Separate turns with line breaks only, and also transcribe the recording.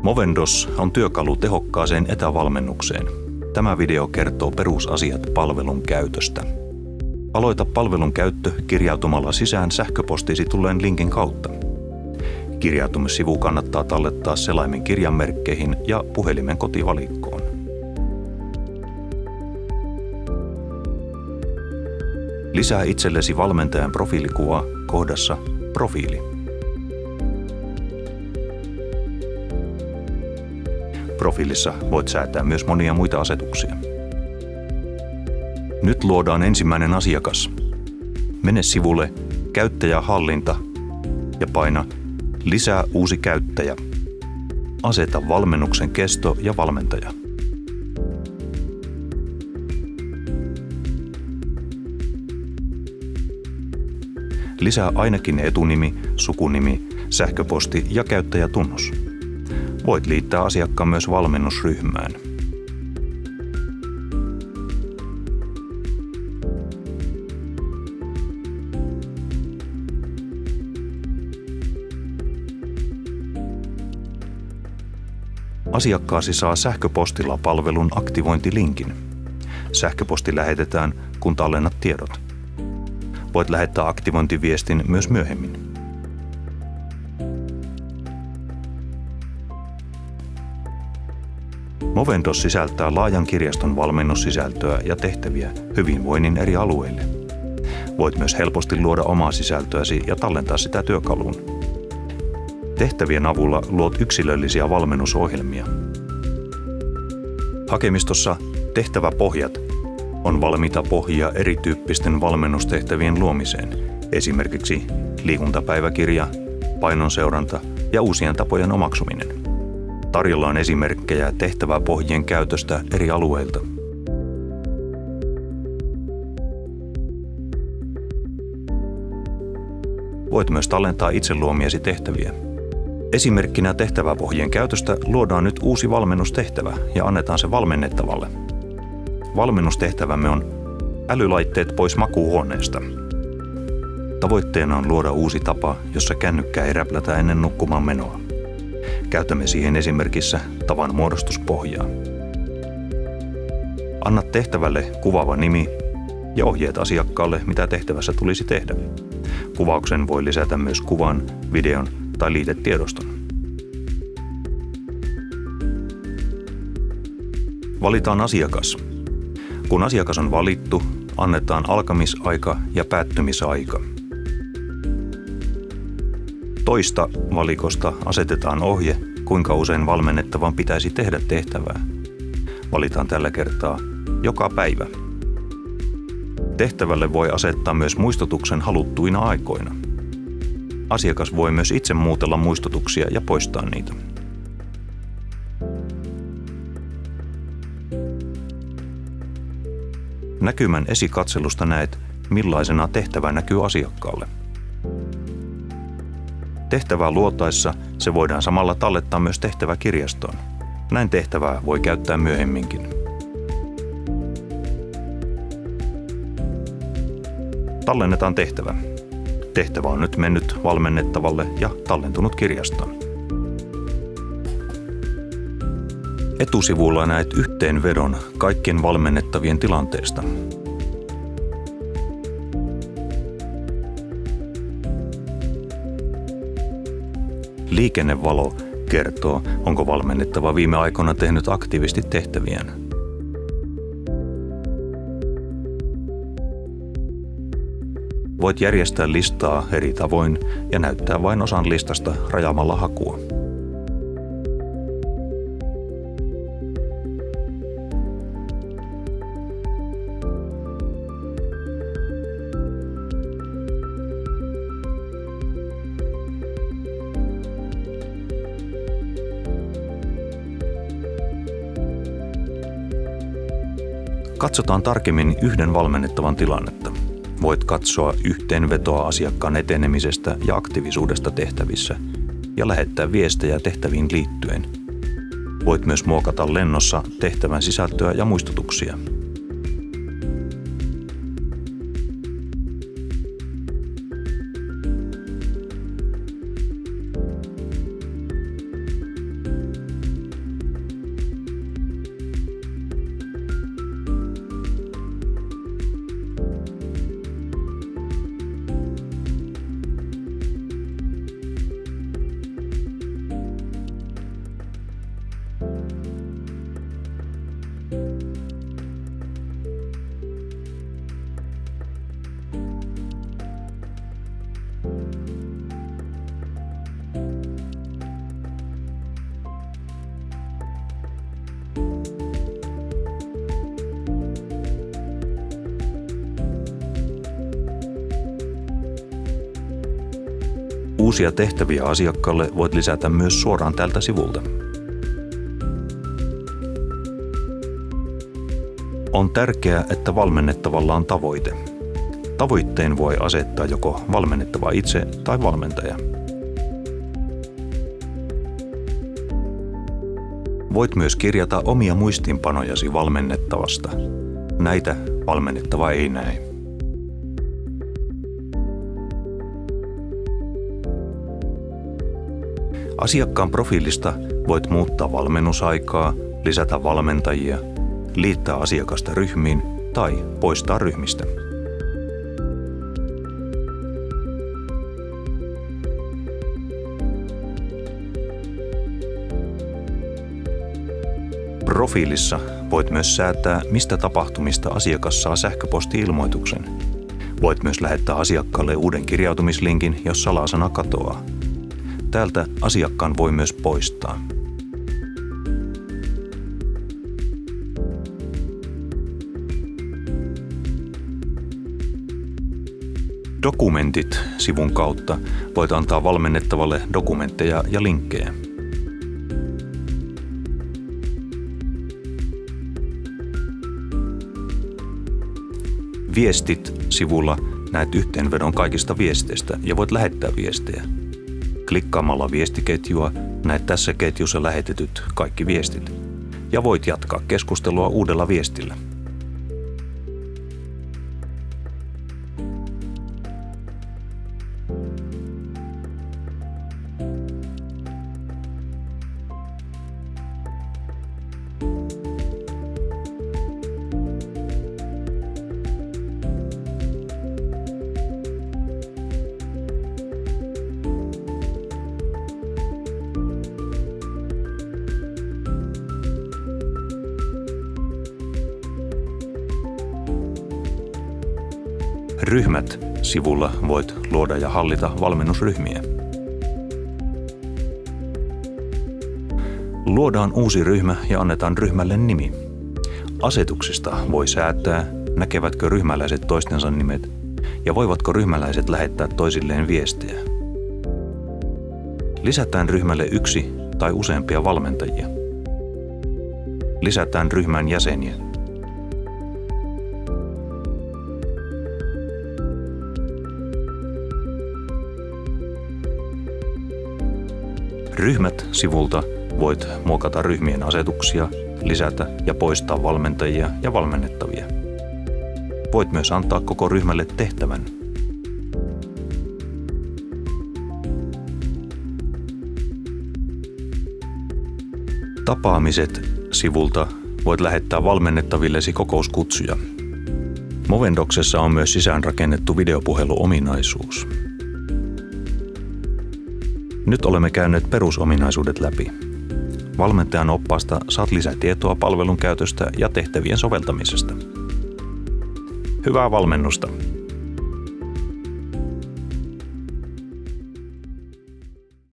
Movendos on työkalu tehokkaaseen etävalmennukseen. Tämä video kertoo perusasiat palvelun käytöstä. Aloita palvelun käyttö kirjautumalla sisään sähköpostiisi tulleen linkin kautta. Kirjautumissivu kannattaa tallettaa selaimen kirjanmerkkeihin ja puhelimen kotivalikkoon. Lisää itsellesi valmentajan profiilikuva kohdassa Profiili. Profiilissa voit säätää myös monia muita asetuksia. Nyt luodaan ensimmäinen asiakas. Mene sivulle Käyttäjähallinta ja paina Lisää uusi käyttäjä. Aseta valmennuksen kesto ja valmentaja. Lisää ainakin etunimi, sukunimi, sähköposti ja käyttäjätunnus. Voit liittää asiakkaan myös valmennusryhmään. Asiakkaasi saa sähköpostilla palvelun aktivointilinkin. Sähköposti lähetetään, kun tallennat tiedot. Voit lähettää aktivointiviestin myös myöhemmin. Movendos sisältää laajan kirjaston valmennussisältöä ja tehtäviä hyvinvoinnin eri alueille. Voit myös helposti luoda omaa sisältöäsi ja tallentaa sitä työkaluun. Tehtävien avulla luot yksilöllisiä valmennusohjelmia. Hakemistossa Tehtäväpohjat on valmiita pohjia erityyppisten valmennustehtävien luomiseen, esimerkiksi liikuntapäiväkirja, painonseuranta ja uusien tapojen omaksuminen. Tarjolla on esimerkkejä tehtäväpohjien käytöstä eri alueilta. Voit myös tallentaa itse luomiesi tehtäviä. Esimerkkinä tehtäväpohjien käytöstä luodaan nyt uusi valmennustehtävä ja annetaan se valmennettavalle. Valmennustehtävämme on älylaitteet pois makuuhuoneesta. Tavoitteena on luoda uusi tapa, jossa kännykkää ei räplätä ennen nukkumaan menoa. Käytämme siihen esimerkissä tavan muodostuspohjaa. Anna tehtävälle kuvaava nimi ja ohjeet asiakkaalle, mitä tehtävässä tulisi tehdä. Kuvauksen voi lisätä myös kuvan, videon tai liitetiedoston. Valitaan asiakas. Kun asiakas on valittu, annetaan alkamisaika ja päättymisaika. Toista valikosta asetetaan ohje, kuinka usein valmennettavan pitäisi tehdä tehtävää. Valitaan tällä kertaa joka päivä. Tehtävälle voi asettaa myös muistutuksen haluttuina aikoina. Asiakas voi myös itse muutella muistutuksia ja poistaa niitä. Näkymän esikatselusta näet, millaisena tehtävä näkyy asiakkaalle. Tehtävää luotaessa se voidaan samalla tallettaa myös tehtäväkirjastoon. Näin tehtävää voi käyttää myöhemminkin. Tallennetaan tehtävä. Tehtävä on nyt mennyt valmennettavalle ja tallentunut kirjastoon. Etusivulla näet yhteenvedon kaikkien valmennettavien tilanteesta. Liikennevalo kertoo, onko valmennettava viime aikoina tehnyt aktiivisesti tehtäviään. Voit järjestää listaa eri tavoin ja näyttää vain osan listasta rajaamalla hakua. Katsotaan tarkemmin yhden valmennettavan tilannetta. Voit katsoa yhteenvetoa asiakkaan etenemisestä ja aktiivisuudesta tehtävissä ja lähettää viestejä tehtäviin liittyen. Voit myös muokata lennossa tehtävän sisältöä ja muistutuksia. Uusia tehtäviä asiakkaalle voit lisätä myös suoraan tältä sivulta. On tärkeää, että valmennettavalla on tavoite. Tavoitteen voi asettaa joko valmennettava itse tai valmentaja. Voit myös kirjata omia muistiinpanojasi valmennettavasta. Näitä valmennettava ei näe. Asiakkaan profiilista voit muuttaa valmennusaikaa, lisätä valmentajia, liittää asiakasta ryhmiin tai poistaa ryhmistä. Profiilissa voit myös säätää, mistä tapahtumista asiakas saa sähköposti-ilmoituksen. Voit myös lähettää asiakkaalle uuden kirjautumislinkin, jos salasana katoaa. Täältä asiakkaan voi myös poistaa. Dokumentit-sivun kautta voit antaa valmennettavalle dokumentteja ja linkkejä. Viestit-sivulla näet yhteenvedon kaikista viesteistä ja voit lähettää viestejä. Klikkaamalla viestiketjua näet tässä ketjussa lähetetyt kaikki viestit ja voit jatkaa keskustelua uudella viestillä. Ryhmät-sivulla voit luoda ja hallita valmennusryhmiä. Luodaan uusi ryhmä ja annetaan ryhmälle nimi. Asetuksista voi säätää, näkevätkö ryhmäläiset toistensa nimet ja voivatko ryhmäläiset lähettää toisilleen viestejä. Lisätään ryhmälle yksi tai useampia valmentajia. Lisätään ryhmän jäseniä. Ryhmät-sivulta voit muokata ryhmien asetuksia, lisätä ja poistaa valmentajia ja valmennettavia. Voit myös antaa koko ryhmälle tehtävän. Tapaamiset-sivulta voit lähettää valmennettavillesi kokouskutsuja. Movendoksessa on myös sisäänrakennettu videopuheluominaisuus. Nyt olemme käyneet perusominaisuudet läpi. Valmentajan oppaasta saat lisätietoa palvelun käytöstä ja tehtävien soveltamisesta. Hyvää valmennusta!